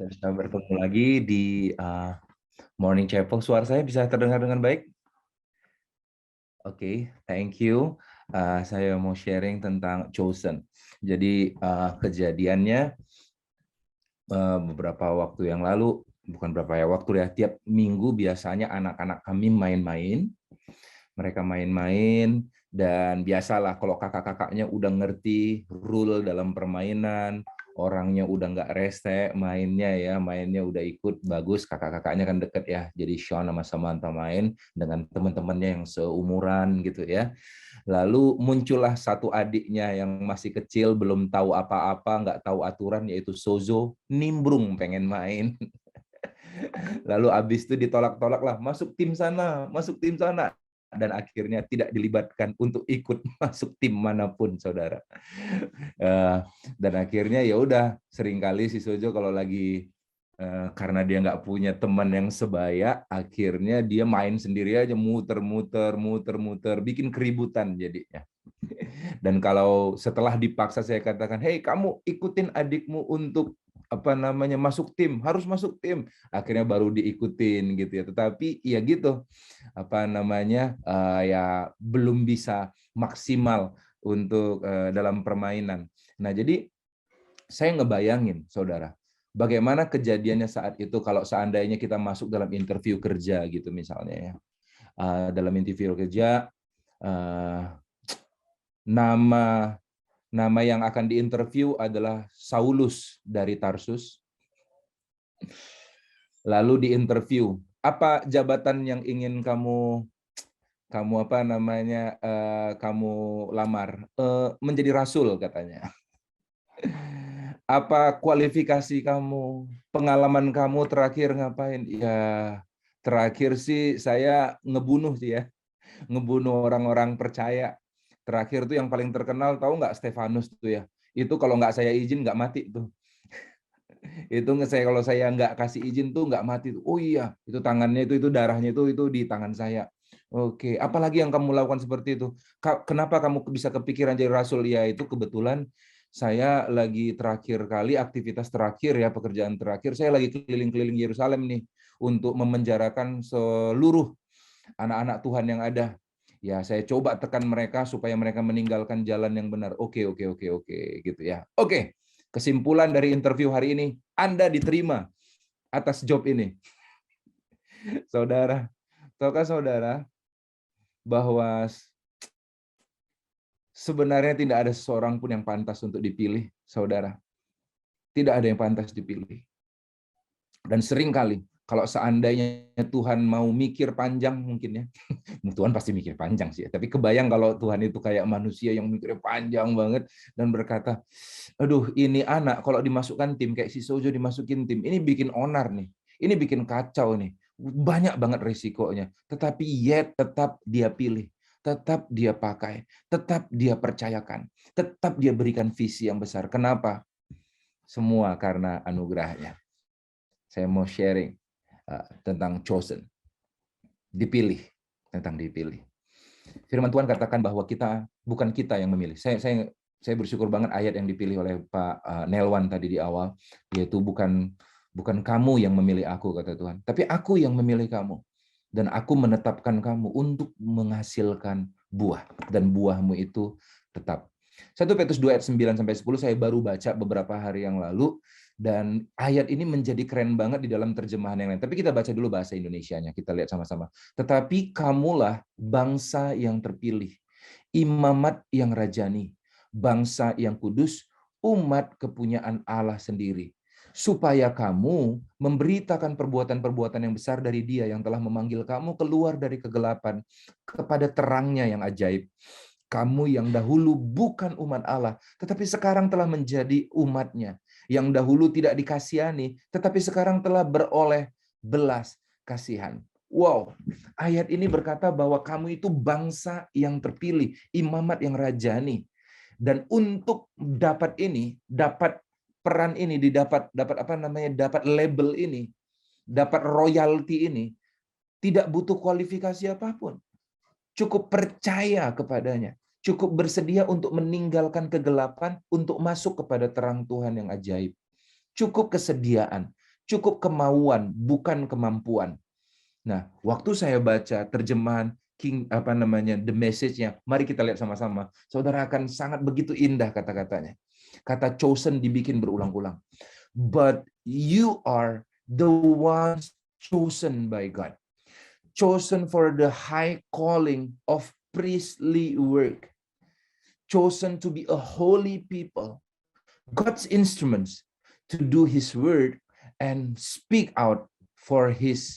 Bisa bertemu lagi di Morning Chapel. Suara saya bisa terdengar dengan baik? Oke, thank you. Saya mau sharing tentang Chosen. Jadi kejadiannya beberapa waktu yang lalu, bukan beberapa waktu ya, tiap minggu biasanya anak-anak kami main-main. Mereka main-main dan biasalah kalau kakak-kakaknya udah ngerti rule dalam permainan, orangnya udah nggak rese mainnya udah ikut bagus, kakak-kakaknya kan deket ya, jadi Sean sama Samantha main dengan teman-temannya yang seumuran gitu ya. Lalu muncullah satu adiknya yang masih kecil, belum tahu apa-apa, nggak tahu aturan, yaitu Sozo, nimbrung pengen main. Lalu abis itu ditolak-tolak lah, masuk tim sana. Dan akhirnya tidak dilibatkan untuk ikut masuk tim manapun, saudara. Dan akhirnya ya udah, seringkali si Sojo kalau lagi karena dia nggak punya teman yang sebaya, akhirnya dia main sendiri aja, muter-muter, bikin keributan jadinya. Dan kalau setelah dipaksa saya katakan, "Hei, kamu ikutin adikmu untuk masuk tim, harus masuk tim." Akhirnya baru diikutin gitu ya. Tetapi ya gitu, ya belum bisa maksimal untuk dalam permainan. Nah, jadi saya ngebayangin, saudara, bagaimana kejadiannya saat itu kalau seandainya kita masuk dalam interview kerja gitu misalnya ya. Dalam interview kerja, nama nama yang akan diinterview adalah Saulus dari Tarsus. Lalu diinterview, apa jabatan yang ingin kamu kamu lamar? Menjadi rasul katanya. Apa kualifikasi kamu? Pengalaman kamu terakhir ngapain? Ya, terakhir sih saya ngebunuh sih ya. Ngebunuh orang-orang percaya. Terakhir tuh yang paling terkenal, tahu nggak, Stefanus tuh ya. Itu kalau nggak saya izin nggak mati tuh. Kalau saya nggak kasih izin tuh nggak mati tuh. Oh iya, itu tangannya itu darahnya itu di tangan saya. Oke, apalagi yang kamu lakukan seperti itu? Kenapa kamu bisa kepikiran jadi rasul? Ya itu kebetulan saya lagi terakhir kali aktivitas terakhir ya, pekerjaan terakhir saya lagi keliling-keliling Yerusalem nih untuk memenjarakan seluruh anak-anak Tuhan yang ada. Ya, saya coba tekan mereka supaya mereka meninggalkan jalan yang benar. Oke, gitu ya. Oke. Kesimpulan dari interview hari ini, Anda diterima atas job ini. Saudara, tahukah saudara bahwa sebenarnya tidak ada seorang pun yang pantas untuk dipilih, saudara. Tidak ada yang pantas dipilih. Dan seringkali kalau seandainya Tuhan mau mikir panjang mungkin ya, Tuhan pasti mikir panjang sih ya. Tapi kebayang kalau Tuhan itu kayak manusia yang mikirnya panjang banget dan berkata, aduh ini anak kalau dimasukkan tim, kayak si Sojo dimasukin tim, ini bikin onar nih, ini bikin kacau nih, banyak banget risikonya. Tetapi yet tetap dia pilih, tetap dia pakai, tetap dia percayakan, tetap dia berikan visi yang besar. Kenapa? Semua karena anugerahnya. Saya mau sharing tentang chosen, dipilih, tentang dipilih. Firman Tuhan katakan bahwa bukan kita yang memilih. Saya bersyukur banget ayat yang dipilih oleh Pak Nelwan tadi di awal, yaitu bukan kamu yang memilih aku, kata Tuhan, tapi aku yang memilih kamu. Dan aku menetapkan kamu untuk menghasilkan buah. Dan buahmu itu tetap. 1 Petrus 2 ayat 9 sampai 10 saya baru baca beberapa hari yang lalu. Dan ayat ini menjadi keren banget di dalam terjemahan yang lain. Tapi kita baca dulu bahasa Indonesianya, kita lihat sama-sama. Tetapi kamulah bangsa yang terpilih, imamat yang rajani, bangsa yang kudus, umat kepunyaan Allah sendiri. Supaya kamu memberitakan perbuatan-perbuatan yang besar dari Dia yang telah memanggil kamu keluar dari kegelapan kepada terangnya yang ajaib. Kamu yang dahulu bukan umat Allah, tetapi sekarang telah menjadi umat-Nya. Yang dahulu tidak dikasihani, tetapi sekarang telah beroleh belas kasihan. Wow, ayat ini berkata bahwa kamu itu bangsa yang terpilih, imamat yang rajani. Dan untuk dapat ini, dapat peran ini, dapat label ini, dapat royalti ini, tidak butuh kualifikasi apapun. Cukup percaya kepadanya. Cukup bersedia untuk meninggalkan kegelapan untuk masuk kepada terang Tuhan yang ajaib. Cukup kesediaan. cukup kemauan, bukan kemampuan. Nah, waktu saya baca terjemahan The Message-nya, mari kita lihat sama-sama. Saudara akan sangat begitu indah kata-katanya. Kata chosen dibikin berulang-ulang. But you are the ones chosen by God. Chosen for the high calling of priestly work. Chosen to be a holy people. God's instruments to do his word and speak out for him,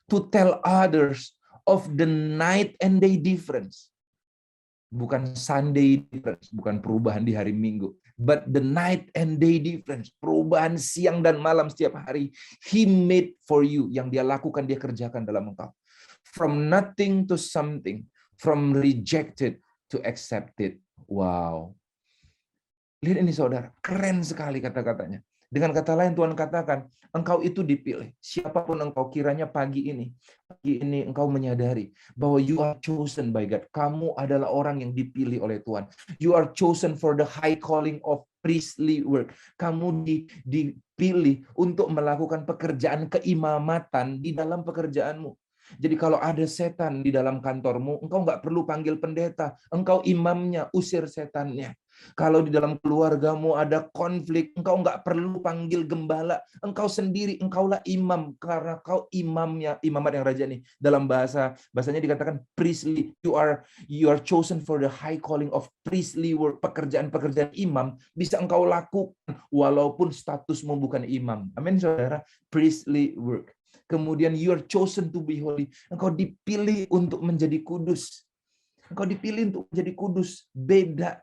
to tell others of the night and day difference. Bukan Sunday difference, bukan perubahan di hari Minggu, but the night and day difference, perubahan siang dan malam setiap hari. He made for you, yang dia lakukan, dia kerjakan dalam engkau. From nothing to something, from rejected to accepted. Wow. Lihat ini saudara, keren sekali kata-katanya. Dengan kata lain Tuhan katakan, engkau itu dipilih. Siapapun engkau kiranya pagi ini engkau menyadari bahwa you are chosen by God. Kamu adalah orang yang dipilih oleh Tuhan. You are chosen for the high calling of priestly work. Kamu dipilih untuk melakukan pekerjaan keimamatan di dalam pekerjaanmu. Jadi kalau ada setan di dalam kantormu, engkau nggak perlu panggil pendeta. Engkau imamnya, usir setannya. Kalau di dalam keluargamu ada konflik, engkau nggak perlu panggil gembala. Engkau sendiri, engkaulah imam. Karena kau imamnya, imamat yang raja nih. Dalam bahasanya dikatakan priestly. You are chosen for the high calling of priestly work. Pekerjaan-pekerjaan imam bisa engkau lakukan walaupun statusmu bukan imam. Amin saudara. Priestly work. Kemudian you are chosen to be holy. Engkau dipilih untuk menjadi kudus. Engkau dipilih untuk menjadi kudus. Beda.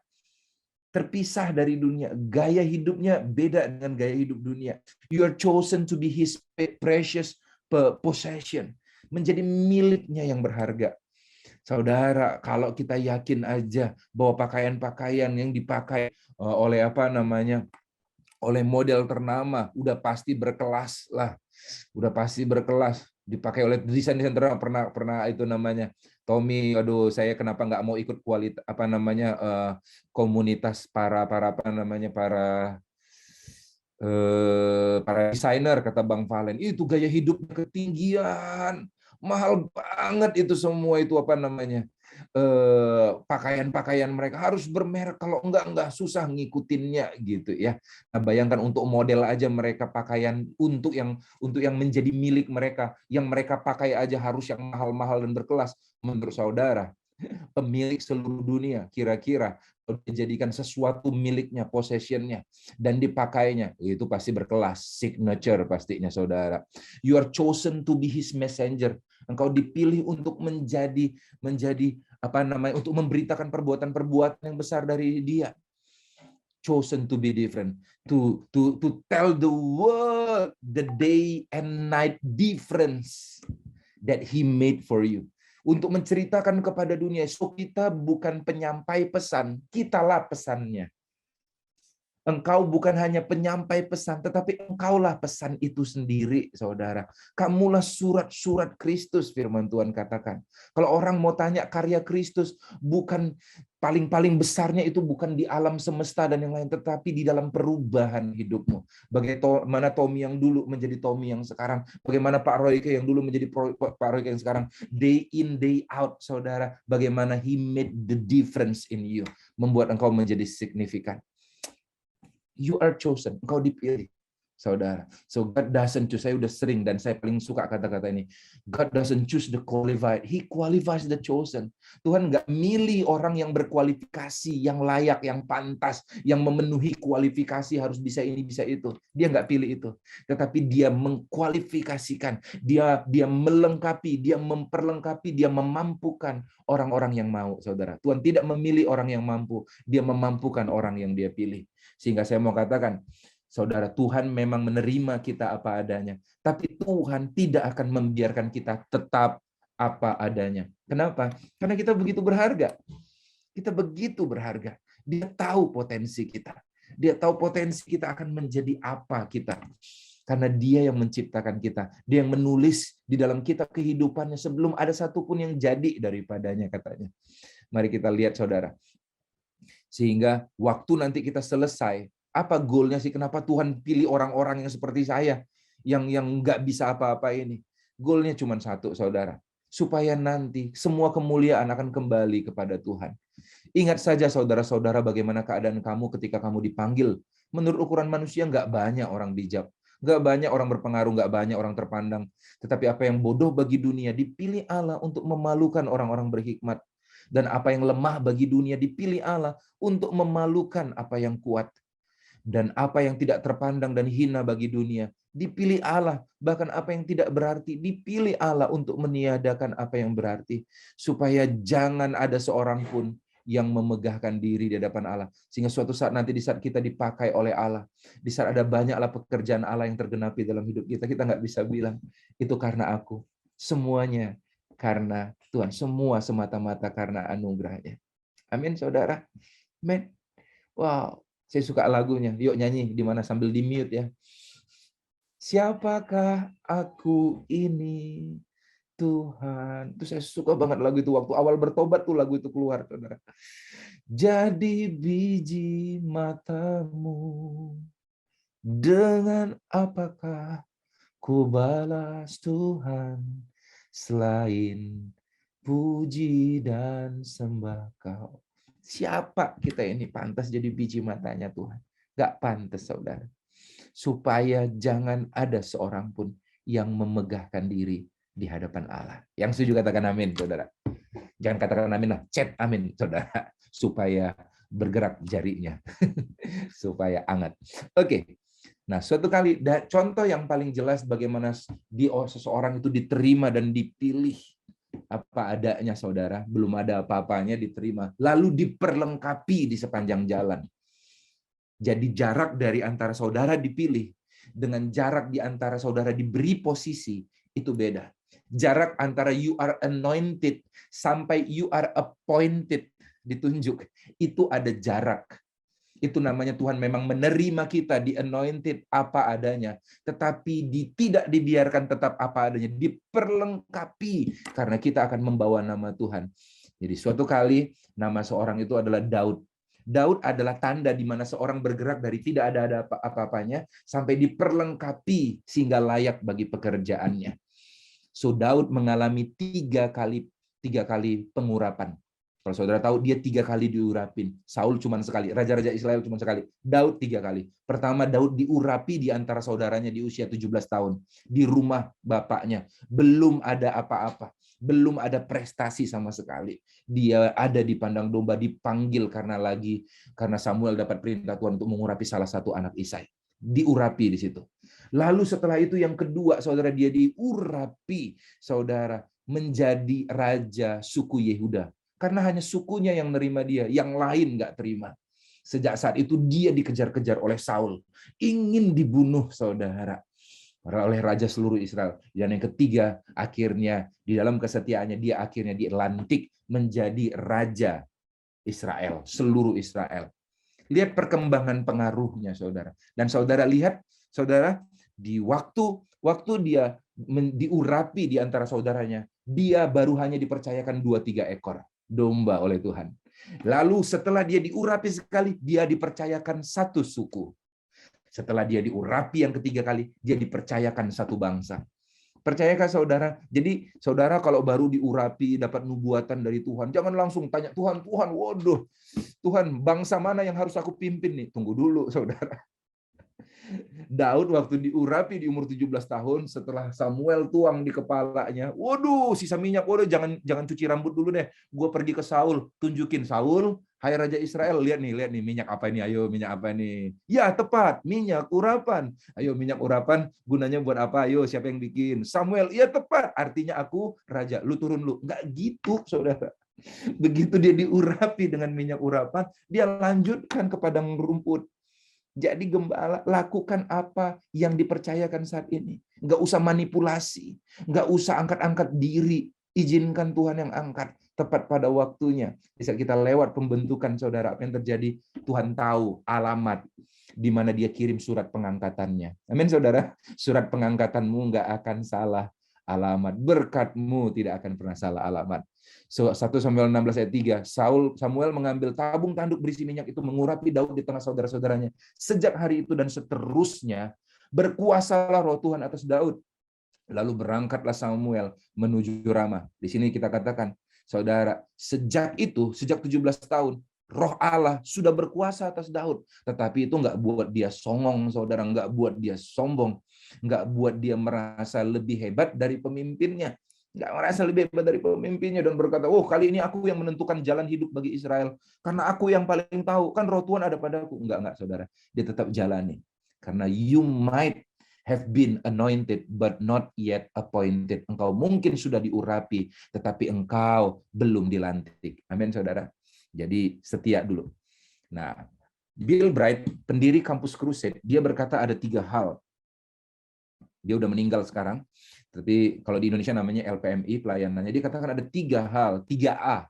Terpisah dari dunia. Gaya hidupnya beda dengan gaya hidup dunia. You are chosen to be his precious possession. Menjadi miliknya yang berharga. Saudara, kalau kita yakin aja bahwa pakaian-pakaian yang dipakai oleh oleh model ternama, udah pasti berkelas lah. Udah pasti berkelas. Dipakai oleh desain-desain ternama, pernah itu namanya Tommy, aduh saya kenapa nggak mau ikut komunitas para desainer, kata Bang Valen. Itu gaya hidupnya ketinggian, mahal banget itu semua, itu pakaian-pakaian mereka harus bermerek, kalau enggak susah ngikutinnya gitu ya. Nah, bayangkan untuk model aja mereka pakaian untuk yang menjadi milik mereka, yang mereka pakai aja harus yang mahal-mahal dan berkelas. Menurut saudara, pemilik seluruh dunia kira-kira dijadikan sesuatu miliknya, possessionnya, dan dipakainya, itu pasti berkelas, signature pastinya saudara. You are chosen to be his messenger. Engkau dipilih untuk menjadi untuk memberitakan perbuatan-perbuatan yang besar dari dia. Chosen to be different, to tell the world the day and night difference that he made for you. Untuk menceritakan kepada dunia, so kita bukan penyampai pesan, kitalah pesannya. Engkau bukan hanya penyampai pesan, tetapi engkaulah pesan itu sendiri, saudara. Kamulah surat-surat Kristus, firman Tuhan katakan. Kalau orang mau tanya karya Kristus, bukan paling besarnya itu bukan di alam semesta dan yang lain, tetapi di dalam perubahan hidupmu. Bagaimana Tommy yang dulu menjadi Tommy yang sekarang, bagaimana Pak Royke yang dulu menjadi Pak Royke yang sekarang, day in, day out, saudara. Bagaimana he made the difference in you, membuat engkau menjadi signifikan. You are chosen, engkau dipilih, saudara. So God doesn't choose. Saya udah sering dan saya paling suka kata-kata ini. God doesn't choose the qualified, he qualifies the chosen. Tuhan nggak milih orang yang berkualifikasi, yang layak, yang pantas, yang memenuhi kualifikasi harus bisa ini, bisa itu. Dia nggak pilih itu. Tetapi dia mengkualifikasikan, dia melengkapi, dia memperlengkapi, dia memampukan orang-orang yang mau, saudara. Tuhan tidak memilih orang yang mampu, dia memampukan orang yang dia pilih. Sehingga saya mau katakan, saudara, Tuhan memang menerima kita apa adanya. Tapi Tuhan tidak akan membiarkan kita tetap apa adanya. Kenapa? Karena kita begitu berharga. Kita begitu berharga. Dia tahu potensi kita. Dia tahu potensi kita akan menjadi apa kita. Karena dia yang menciptakan kita. Dia yang menulis di dalam kitab kehidupannya sebelum ada satupun yang jadi daripadanya, katanya. Mari kita lihat, saudara. Sehingga waktu nanti kita selesai, Apa goalnya sih? Kenapa Tuhan pilih orang-orang yang seperti saya, yang nggak bisa apa-apa ini? Goalnya cuma satu, saudara. Supaya nanti semua kemuliaan akan kembali kepada Tuhan. Ingat saja saudara-saudara bagaimana keadaan kamu ketika kamu dipanggil. Menurut ukuran manusia nggak banyak orang bijak. Nggak banyak orang berpengaruh, nggak banyak orang terpandang. Tetapi apa yang bodoh bagi dunia dipilih Allah untuk memalukan orang-orang berhikmat. Dan apa yang lemah bagi dunia dipilih Allah untuk memalukan apa yang kuat. Dan apa yang tidak terpandang dan hina bagi dunia dipilih Allah, bahkan apa yang tidak berarti dipilih Allah untuk meniadakan apa yang berarti, supaya jangan ada seorang pun yang memegahkan diri di hadapan Allah, sehingga suatu saat nanti di saat kita dipakai oleh Allah, di saat ada banyaklah pekerjaan Allah yang tergenapi dalam hidup kita, kita nggak bisa bilang itu karena aku, semuanya karena Tuhan, semua semata-mata karena anugerahnya. Amin, saudara. Amin. Wow, saya suka lagunya. Yuk nyanyi di mana sambil di mute ya. Siapakah aku ini, Tuhan? Itu saya suka banget lagu itu. Waktu awal bertobat tuh lagu itu keluar, saudara. Jadi biji matamu, dengan apakah ku balas Tuhan, selain puji dan sembah Kau. Siapa kita ini pantas jadi biji matanya Tuhan? Gak pantas, saudara. Supaya jangan ada seorang pun yang memegahkan diri di hadapan Allah. Yang setuju katakan amin, saudara. Jangan katakan amin lah, chat amin, saudara. Supaya bergerak jarinya. Supaya hangat. Oke. Nah, suatu kali, contoh yang paling jelas bagaimana seseorang itu diterima dan dipilih apa adanya, saudara. Belum ada apa-apanya diterima. Lalu diperlengkapi di sepanjang jalan. Jadi jarak dari antara saudara dipilih dengan jarak di antara saudara diberi posisi itu beda. Jarak antara you are anointed sampai you are appointed, ditunjuk, itu ada jarak. Itu namanya Tuhan memang menerima kita di anointed apa adanya, tetapi tidak dibiarkan tetap apa adanya, diperlengkapi karena kita akan membawa nama Tuhan. Jadi suatu kali nama seorang itu adalah Daud. Daud adalah tanda di mana seorang bergerak dari tidak ada apa-apanya sampai diperlengkapi sehingga layak bagi pekerjaannya. So Daud mengalami tiga kali pengurapan. Kalau saudara tahu, dia 3 kali diurapin. Saul cuma sekali, raja-raja Israel cuma sekali. Daud 3 kali. Pertama, Daud diurapi di antara saudaranya di usia 17 tahun. Di rumah bapaknya. Belum ada apa-apa. Belum ada prestasi sama sekali. Dia ada di padang domba, dipanggil karena Samuel dapat perintah Tuhan untuk mengurapi salah satu anak Isai. Diurapi di situ. Lalu setelah itu yang kedua, saudara, dia diurapi, saudara, menjadi raja suku Yehuda. Karena hanya sukunya yang nerima dia, yang lain nggak terima. Sejak saat itu dia dikejar-kejar oleh Saul. Ingin dibunuh, saudara, oleh raja seluruh Israel. Dan yang ketiga, akhirnya di dalam kesetiaannya, dia akhirnya dilantik menjadi raja Israel, seluruh Israel. Lihat perkembangan pengaruhnya, saudara. Dan saudara lihat, saudara, di waktu dia diurapi di antara saudaranya, dia baru hanya dipercayakan 2-3 ekor domba oleh Tuhan. Lalu setelah dia diurapi sekali, dia dipercayakan 1 suku. Setelah dia diurapi yang ketiga kali, dia dipercayakan 1 bangsa. Percayakah saudara? Jadi saudara kalau baru diurapi, dapat nubuatan dari Tuhan, jangan langsung tanya, Tuhan, waduh, Tuhan, bangsa mana yang harus aku pimpin nih? Tunggu dulu, saudara. Daud waktu diurapi di umur 17 tahun, setelah Samuel tuang di kepalanya, waduh, sisa minyak, waduh, jangan cuci rambut dulu deh. Gue pergi ke Saul, tunjukin Saul, hai Raja Israel, lihat nih, minyak apa ini, ayo minyak apa ini. Ya, tepat, minyak urapan. Ayo minyak urapan, gunanya buat apa? Ayo, siapa yang bikin? Samuel, iya tepat, artinya aku Raja, lu turun lu. Nggak gitu, saudara. Begitu dia diurapi dengan minyak urapan, dia lanjutkan ke padang rumput. Jadi gembala, lakukan apa yang dipercayakan saat ini. Nggak usah manipulasi, nggak usah angkat-angkat diri. Izinkan Tuhan yang angkat tepat pada waktunya. Bisa kita lewat pembentukan, saudara, apa yang terjadi, Tuhan tahu alamat di mana dia kirim surat pengangkatannya. Amin, saudara. Surat pengangkatanmu nggak akan salah alamat. Berkat-Mu tidak akan pernah salah alamat. 1 Samuel 16 ayat 3, Samuel mengambil tabung tanduk berisi minyak itu mengurapi Daud di tengah saudara-saudaranya. Sejak hari itu dan seterusnya, berkuasalah roh Tuhan atas Daud. Lalu berangkatlah Samuel menuju Rama. Di sini kita katakan, saudara, sejak 17 tahun, roh Allah sudah berkuasa atas Daud. Tetapi itu nggak buat dia songong, saudara, nggak buat dia sombong, nggak buat dia merasa lebih hebat dari pemimpinnya. Nggak merasa lebih hebat dari pemimpinnya dan berkata, oh kali ini aku yang menentukan jalan hidup bagi Israel. Karena aku yang paling tahu, kan roh Tuhan ada padaku. Enggak, saudara. Dia tetap jalani. Karena you might have been anointed, but not yet appointed. Engkau mungkin sudah diurapi, tetapi engkau belum dilantik. Amin, saudara. Jadi setia dulu. Nah, Bill Bright, pendiri kampus Crusade, dia berkata ada 3 hal. Dia udah meninggal sekarang, tapi kalau di Indonesia namanya LPMI pelayanannya. Dia katakan ada 3 hal, 3A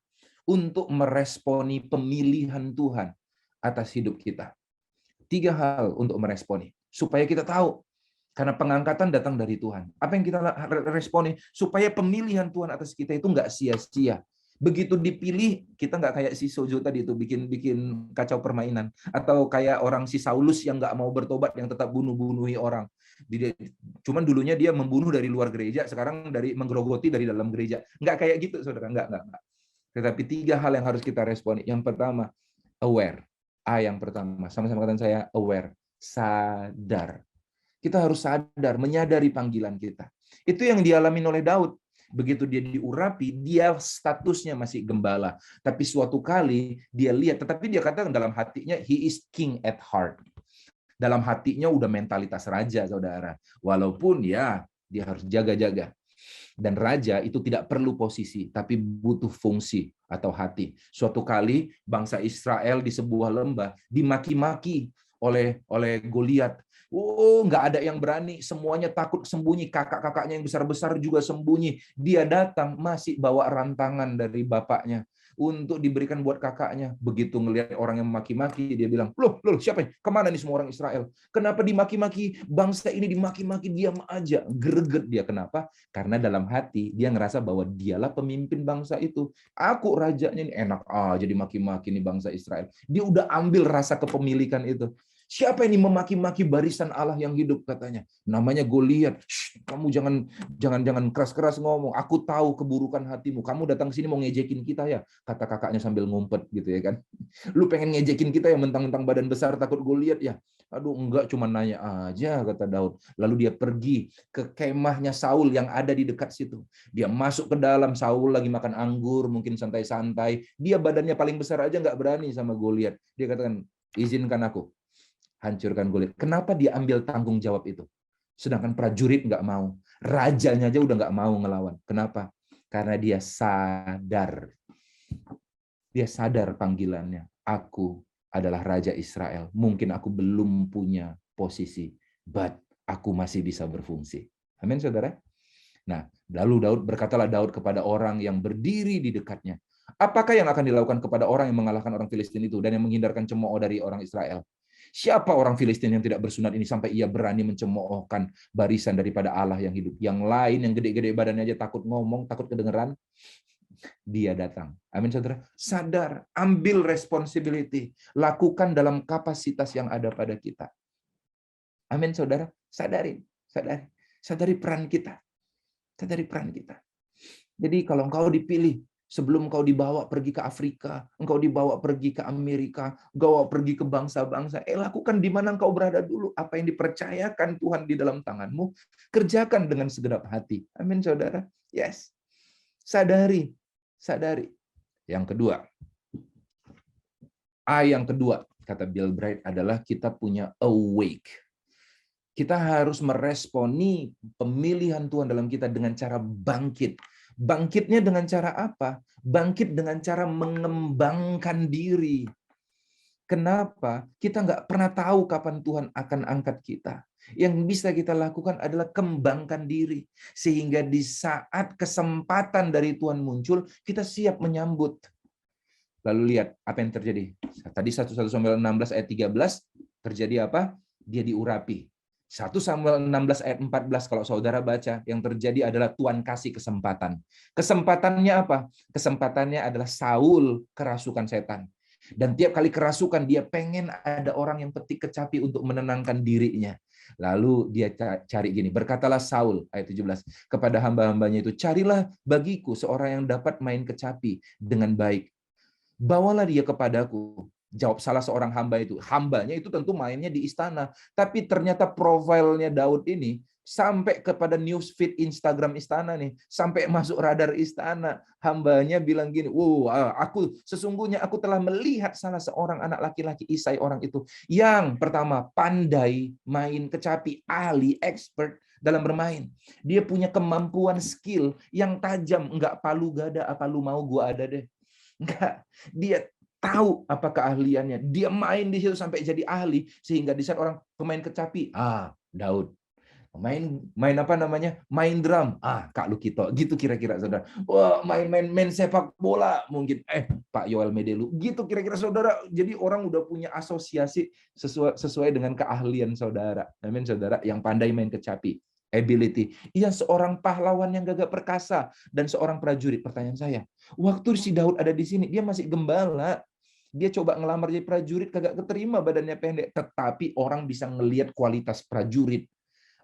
untuk meresponi pemilihan Tuhan atas hidup kita. 3 hal untuk meresponi supaya kita tahu, karena pengangkatan datang dari Tuhan. Apa yang kita responi supaya pemilihan Tuhan atas kita itu nggak sia-sia. Begitu dipilih, kita nggak kayak si Sojo tadi itu bikin kacau permainan, atau kayak orang si Saulus yang nggak mau bertobat, yang tetap bunuh-bunuhi orang. Cuman dulunya dia membunuh dari luar gereja, sekarang dari menggerogoti dari dalam gereja. Nggak kayak gitu, saudara. Nggak. Tetapi 3 hal yang harus kita responi. Yang pertama, aware. A yang pertama, sama-sama katakan saya, aware. Sadar. Kita harus sadar, menyadari panggilan kita. Itu yang dialami oleh Daud. Begitu dia diurapi, dia statusnya masih gembala. Tapi suatu kali dia lihat, tetapi dia katakan dalam hatinya, he is king at heart. Dalam hatinya udah mentalitas raja, saudara. Walaupun ya, dia harus jaga-jaga. Dan raja itu tidak perlu posisi, tapi butuh fungsi atau hati. Suatu kali bangsa Israel di sebuah lembah dimaki-maki oleh Goliat. Oh, nggak ada yang berani, semuanya takut sembunyi. Kakak-kakaknya yang besar-besar juga sembunyi. Dia datang masih bawa rantangan dari bapaknya untuk diberikan buat kakaknya. Begitu ngelihat orang yang maki-maki, dia bilang, loh, siapa ini? Kemana nih semua orang Israel? Kenapa dimaki-maki? Bangsa ini dimaki-maki, diam aja. Greget dia. Kenapa? Karena dalam hati dia ngerasa bahwa dialah pemimpin bangsa itu. Aku rajanya ini, enak aja dimaki-maki nih bangsa Israel. Dia udah ambil rasa kepemilikan itu. Siapa ini memaki-maki barisan Allah yang hidup, katanya. Namanya Goliat. Kamu jangan keras-keras ngomong. Aku tahu keburukan hatimu. Kamu datang ke sini mau ngejekin kita ya, kata kakaknya sambil ngumpet gitu ya kan. Lu pengen ngejekin kita ya, mentang-mentang badan besar takut Goliat ya. Aduh, enggak, cuma nanya aja, kata Daud. Lalu dia pergi ke kemahnya Saul yang ada di dekat situ. Dia masuk ke dalam, Saul lagi makan anggur, mungkin santai-santai. Dia badannya paling besar aja nggak berani sama Goliat. Dia katakan, izinkan aku hancurkan Goliat. Kenapa dia ambil tanggung jawab itu? Sedangkan prajurit nggak mau. Rajanya aja udah nggak mau ngelawan. Kenapa? Karena dia sadar. Dia sadar panggilannya. Aku adalah Raja Israel. Mungkin aku belum punya posisi, but aku masih bisa berfungsi. Amin, saudara? Nah, lalu berkatalah Daud kepada orang yang berdiri di dekatnya, apakah yang akan dilakukan kepada orang yang mengalahkan orang Filistin itu dan yang menghindarkan cemooh dari orang Israel? Siapa orang Filistin yang tidak bersunat ini sampai ia berani mencemoohkan barisan daripada Allah yang hidup? Yang lain yang gede-gede badannya aja takut ngomong, takut kedengeran. Dia datang. Amin, saudara. Sadar, ambil responsibility, lakukan dalam kapasitas yang ada pada kita. Amin, saudara. Sadari peran kita. Sadari peran kita. Jadi kalau engkau dipilih, sebelum engkau dibawa pergi ke Afrika, engkau dibawa pergi ke Amerika, engkau pergi ke bangsa-bangsa, lakukan di mana engkau berada dulu. Apa yang dipercayakan Tuhan di dalam tanganmu, kerjakan dengan segenap hati. Amin, saudara. Yes. Sadari. Yang kedua, yang kedua, kata Bill Bright, adalah kita punya awake. Kita harus meresponi pemilihan Tuhan dalam kita dengan cara bangkit. Bangkitnya dengan cara apa? Bangkit dengan cara mengembangkan diri. Kenapa? Kita nggak pernah tahu kapan Tuhan akan angkat kita. Yang bisa kita lakukan adalah kembangkan diri. Sehingga di saat kesempatan dari Tuhan muncul, kita siap menyambut. Lalu lihat apa yang terjadi. Tadi 1 Samuel 16 ayat 13, terjadi apa? Dia diurapi. 1 Samuel 16 ayat 14 kalau saudara baca, yang terjadi adalah Tuhan kasih kesempatan. Kesempatannya apa? Kesempatannya adalah Saul kerasukan setan. Dan tiap kali kerasukan, dia pengen ada orang yang petik kecapi untuk menenangkan dirinya. Lalu dia cari gini, berkatalah Saul, ayat 17, kepada hamba-hambanya itu, carilah bagiku seorang yang dapat main kecapi dengan baik. Bawalah dia kepadaku. Jawab salah seorang hamba itu. Hambanya itu tentu mainnya di istana. Tapi ternyata profilnya Daud ini sampai kepada newsfeed Instagram istana nih. Sampai masuk radar istana. Hambanya bilang gini, sesungguhnya aku telah melihat salah seorang anak laki-laki Isai orang itu. Yang pertama, pandai main kecapi, ahli, expert dalam bermain. Dia punya kemampuan skill yang tajam. Enggak palu gada, apa lu mau gua ada deh. Enggak. Dia tahu apa keahliannya. Dia main di situ sampai jadi ahli sehingga di saat orang pemain kecapi, Daud. Main apa namanya? Main drum. Kak Lukito. Gitu kira-kira saudara. Wah, main sepak bola mungkin. Pak Yoel Medelu. Gitu kira-kira saudara. Jadi orang udah punya asosiasi sesuai dengan keahlian saudara. Amin saudara, yang pandai main kecapi. Ability. Ia seorang pahlawan yang gagah perkasa dan seorang prajurit. Pertanyaan saya, waktu si Daud ada di sini, dia masih gembala. Dia coba ngelamar jadi prajurit, kagak keterima, badannya pendek. Tetapi orang bisa ngelihat kualitas prajurit.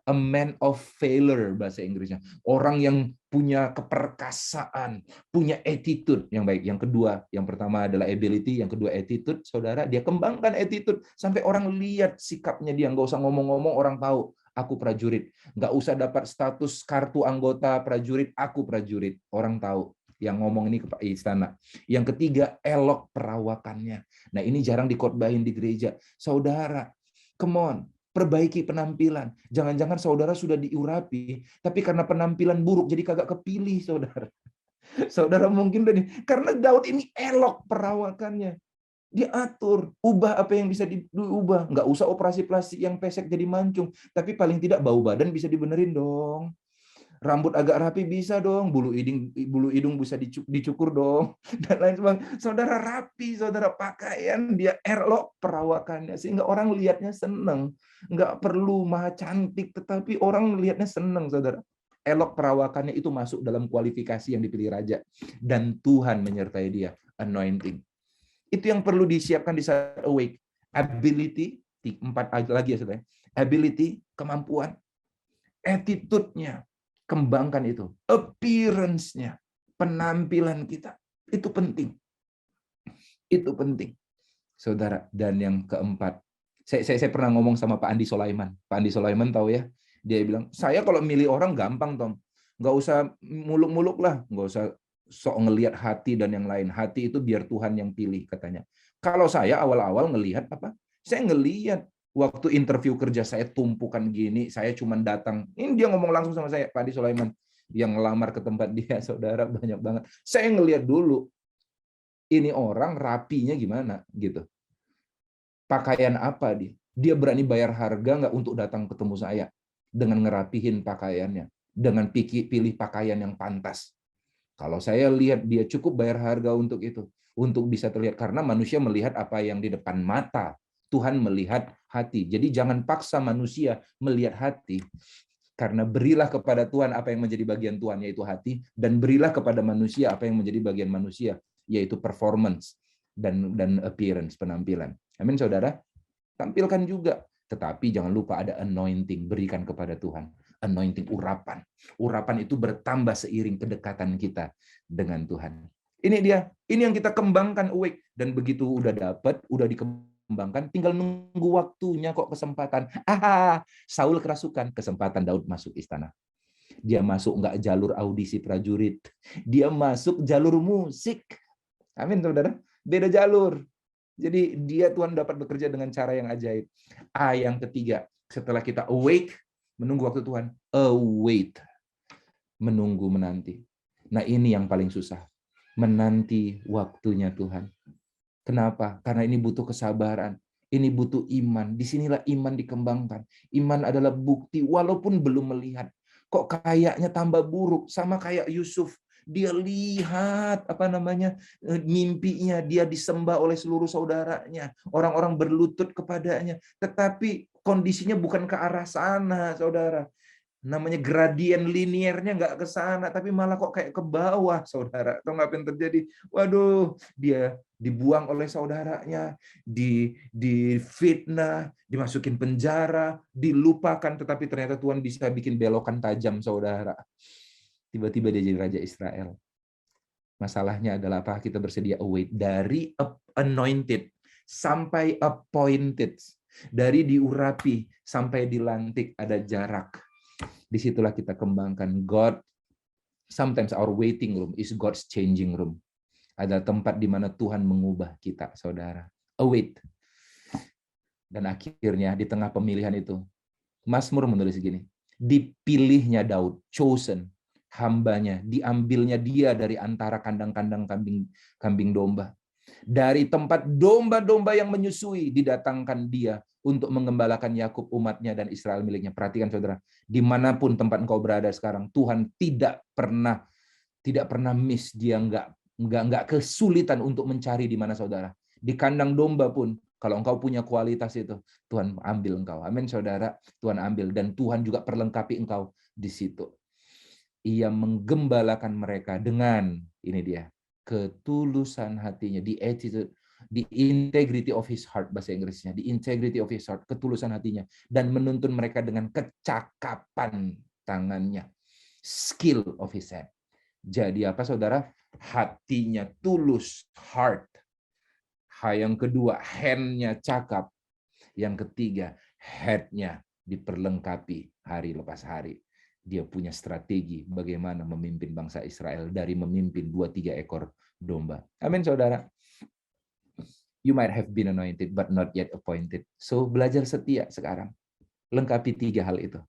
A man of valor bahasa Inggrisnya. Orang yang punya keperkasaan, punya attitude yang baik. Yang kedua, yang pertama adalah ability, yang kedua attitude. Saudara, dia kembangkan attitude sampai orang lihat sikapnya dia. Nggak usah ngomong-ngomong, orang tahu aku prajurit. Nggak usah dapat status kartu anggota prajurit, aku prajurit. Orang tahu. Yang ngomong ini ke istana. Yang ketiga, elok perawakannya. Nah, ini jarang dikhotbahin di gereja. Saudara, come on, perbaiki penampilan. Jangan-jangan saudara sudah diurapi, tapi karena penampilan buruk jadi kagak kepilih, saudara. Saudara mungkin udah karena Daud ini elok perawakannya. Dia atur, ubah apa yang bisa diubah. Nggak usah operasi plastik yang pesek jadi mancung, tapi paling tidak bau badan bisa dibenerin dong. Rambut agak rapi bisa dong, bulu hidung bisa dicukur dong, dan lain sebagainya. Saudara rapi, saudara pakaian, dia elok perawakannya, sehingga orang lihatnya seneng. Nggak perlu maha cantik, tetapi orang lihatnya seneng, saudara. Elok perawakannya itu masuk dalam kualifikasi yang dipilih raja. Dan Tuhan menyertai dia, anointing. Itu yang perlu disiapkan di saat awake. Ability, 4 lagi ya saudara. Ability, kemampuan. Attitude-nya, kembangkan itu. Appearance-nya, penampilan kita. Itu penting. Itu penting. Saudara, dan yang keempat, saya pernah ngomong sama Pak Andi Sulaiman. Pak Andi Sulaiman tahu ya, dia bilang, saya kalau milih orang gampang, Tom. Nggak usah muluk-muluk lah, nggak usah sok ngelihat hati dan yang lain. Hati itu biar Tuhan yang pilih, katanya. Kalau saya awal-awal ngelihat apa? Saya ngelihat waktu interview kerja saya tumpukan gini, saya cuma datang. Ini dia ngomong langsung sama saya, Pak Andi Sulaiman, yang ngelamar ke tempat dia, saudara, banyak banget. Saya ngelihat dulu, ini orang rapinya gimana, gitu. Pakaian apa dia? Dia berani bayar harga nggak untuk datang ketemu saya dengan ngerapihin pakaiannya, dengan pilih pakaian yang pantas. Kalau saya lihat dia cukup bayar harga untuk itu, untuk bisa terlihat, karena manusia melihat apa yang di depan mata. Tuhan melihat hati. Jadi jangan paksa manusia melihat hati. Karena berilah kepada Tuhan apa yang menjadi bagian Tuhan, yaitu hati, dan berilah kepada manusia apa yang menjadi bagian manusia, yaitu performance dan appearance, penampilan. Amin, saudara. Tampilkan juga. Tetapi jangan lupa ada anointing, berikan kepada Tuhan. Anointing, urapan. Urapan itu bertambah seiring kedekatan kita dengan Tuhan. Ini dia. Ini yang kita kembangkan awake. Dan begitu udah dapat, udah dikembangkan, tinggal nunggu waktunya kok, kesempatan. Saul kerasukan, kesempatan Daud masuk istana. Dia masuk nggak jalur audisi prajurit. Dia masuk jalur musik. Amin, saudara. Beda jalur. Jadi dia Tuhan dapat bekerja dengan cara yang ajaib. Yang ketiga, setelah kita awake, menunggu waktu Tuhan, await, menunggu, menanti. Nah, ini yang paling susah. Menanti waktunya Tuhan. Kenapa? Karena ini butuh kesabaran. Ini butuh iman. Disinilah iman dikembangkan. Iman adalah bukti walaupun belum melihat. Kok kayaknya tambah buruk, sama kayak Yusuf. Dia lihat mimpinya, dia disembah oleh seluruh saudaranya, orang-orang berlutut kepadanya, tetapi kondisinya bukan ke arah sana, saudara. Namanya gradien liniernya nggak ke sana, tapi malah kok kayak ke bawah, saudara. Tahu nggak apa yang terjadi? Waduh, dia dibuang oleh saudaranya, difitnah, dimasukin penjara, dilupakan, tetapi ternyata Tuhan bisa bikin belokan tajam, saudara. Tiba-tiba dia jadi raja Israel. Masalahnya adalah apa? Kita bersedia await dari anointed sampai appointed, dari diurapi sampai dilantik ada jarak. Disitulah kita kembangkan. God, sometimes our waiting room is God's changing room. Ada tempat di mana Tuhan mengubah kita, saudara. Await. Dan akhirnya di tengah pemilihan itu, Mazmur menulis gini, dipilihnya Daud, chosen, hambanya, diambilnya dia dari antara kandang-kandang kambing domba. Dari tempat domba-domba yang menyusui, didatangkan dia untuk mengembalakan Yakub umatnya dan Israel miliknya. Perhatikan saudara, dimanapun tempat engkau berada sekarang, Tuhan tidak pernah miss. Dia nggak kesulitan untuk mencari di mana saudara. Di kandang domba pun, kalau engkau punya kualitas itu, Tuhan ambil engkau. Amin saudara, Tuhan ambil. Dan Tuhan juga perlengkapi engkau di situ. Ia menggembalakan mereka dengan, ini dia, ketulusan hatinya, the attitude, the integrity of his heart, bahasa Inggrisnya, the integrity of his heart, ketulusan hatinya, dan menuntun mereka dengan kecakapan tangannya, skill of his hand. Jadi apa saudara? Hatinya tulus, heart. Yang kedua, hand-nya cakap. Yang ketiga, head-nya diperlengkapi hari lepas hari. Dia punya strategi bagaimana memimpin bangsa Israel dari memimpin 2-3 ekor domba. Amin, saudara. You might have been anointed, but not yet appointed. So, belajar setia sekarang. Lengkapi 3 hal itu.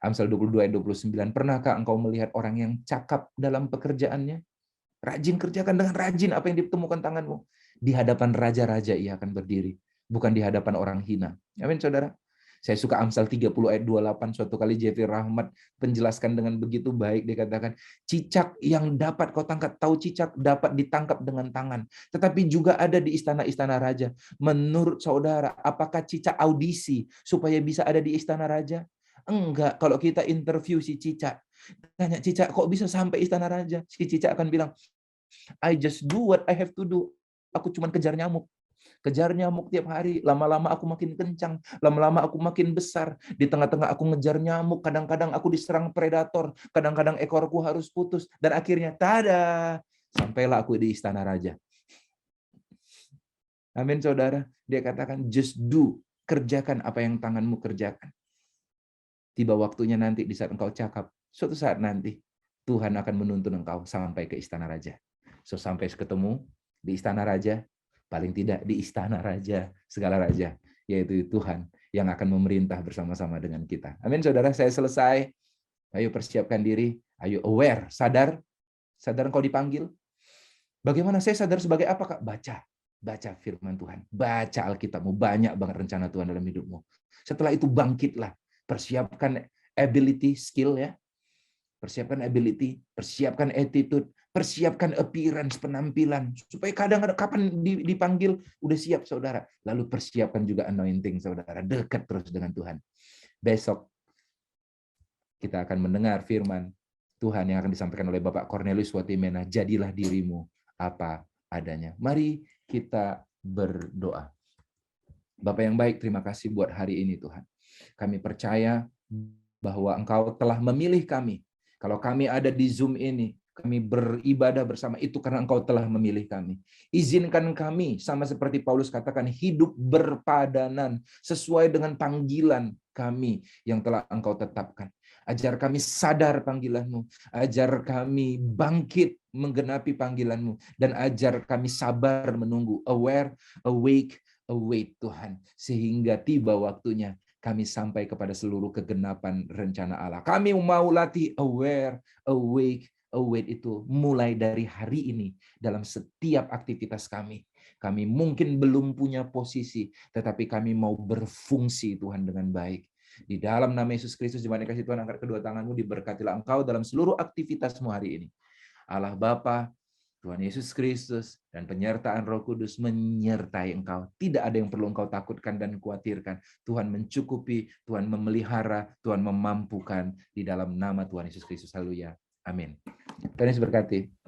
Amsal 22 ayat 29. Pernahkah engkau melihat orang yang cakap dalam pekerjaannya? Rajin, kerjakan dengan rajin apa yang ditemukan tanganmu. Di hadapan raja-raja ia akan berdiri, bukan di hadapan orang hina. Amin, saudara. Saya suka Amsal 30 ayat 28. Suatu kali Jeffrey Rahmat penjelaskan dengan begitu baik. Dia katakan, cicak yang dapat kau tangkap, tahu cicak dapat ditangkap dengan tangan. Tetapi juga ada di istana-istana raja. Menurut saudara, apakah cicak audisi supaya bisa ada di istana raja? Enggak. Kalau kita interview si cicak, tanya cicak, kok bisa sampai istana raja? Si cicak akan bilang, I just do what I have to do. Aku cuma kejar nyamuk. Kejar nyamuk tiap hari, lama-lama aku makin kencang, lama-lama aku makin besar. Di tengah-tengah aku ngejar nyamuk, kadang-kadang aku diserang predator, kadang-kadang ekorku harus putus, dan akhirnya, tada, sampailah aku di istana raja. Amin, saudara. Dia katakan, just do, kerjakan apa yang tanganmu kerjakan. Tiba waktunya nanti di saat engkau cakap, suatu saat nanti, Tuhan akan menuntun engkau sampai ke istana raja. So, sampai ketemu di istana raja, paling tidak di istana raja, segala raja, yaitu Tuhan yang akan memerintah bersama-sama dengan kita. Amin, saudara. Saya selesai. Ayo persiapkan diri. Ayo aware, sadar engkau dipanggil. Bagaimana saya sadar sebagai apa, Kak? Baca firman Tuhan. Baca Alkitabmu. Banyak banget rencana Tuhan dalam hidupmu. Setelah itu bangkitlah. Persiapkan ability, skill ya. Persiapkan ability, persiapkan attitude, persiapkan appearance, penampilan, supaya kadang-kadang kapan dipanggil, udah siap, saudara. Lalu persiapkan juga anointing, saudara. Dekat terus dengan Tuhan. Besok kita akan mendengar firman Tuhan yang akan disampaikan oleh Bapak Cornelius Watimena. Jadilah dirimu apa adanya. Mari kita berdoa. Bapak yang baik, terima kasih buat hari ini, Tuhan. Kami percaya bahwa Engkau telah memilih kami. Kalau kami ada di Zoom ini, kami beribadah bersama itu karena Engkau telah memilih kami. Izinkan kami, sama seperti Paulus katakan, hidup berpadanan sesuai dengan panggilan kami yang telah Engkau tetapkan. Ajar kami sadar panggilan-Mu, ajar kami bangkit menggenapi panggilan-Mu, dan ajar kami sabar menunggu, aware, awake, await Tuhan, sehingga tiba waktunya kami sampai kepada seluruh kegenapan rencana Allah. Kami mau latih aware, awake, await itu mulai dari hari ini dalam setiap aktivitas kami. Kami mungkin belum punya posisi, tetapi kami mau berfungsi Tuhan dengan baik. Di dalam nama Yesus Kristus, di mana kasih Tuhan, angkat kedua tanganmu, diberkatilah engkau dalam seluruh aktivitasmu hari ini. Allah Bapa, Tuhan Yesus Kristus dan penyertaan Roh Kudus menyertai engkau. Tidak ada yang perlu engkau takutkan dan khawatirkan. Tuhan mencukupi, Tuhan memelihara, Tuhan memampukan di dalam nama Tuhan Yesus Kristus. Haleluya. Amin. Tuhan Yesus berkati.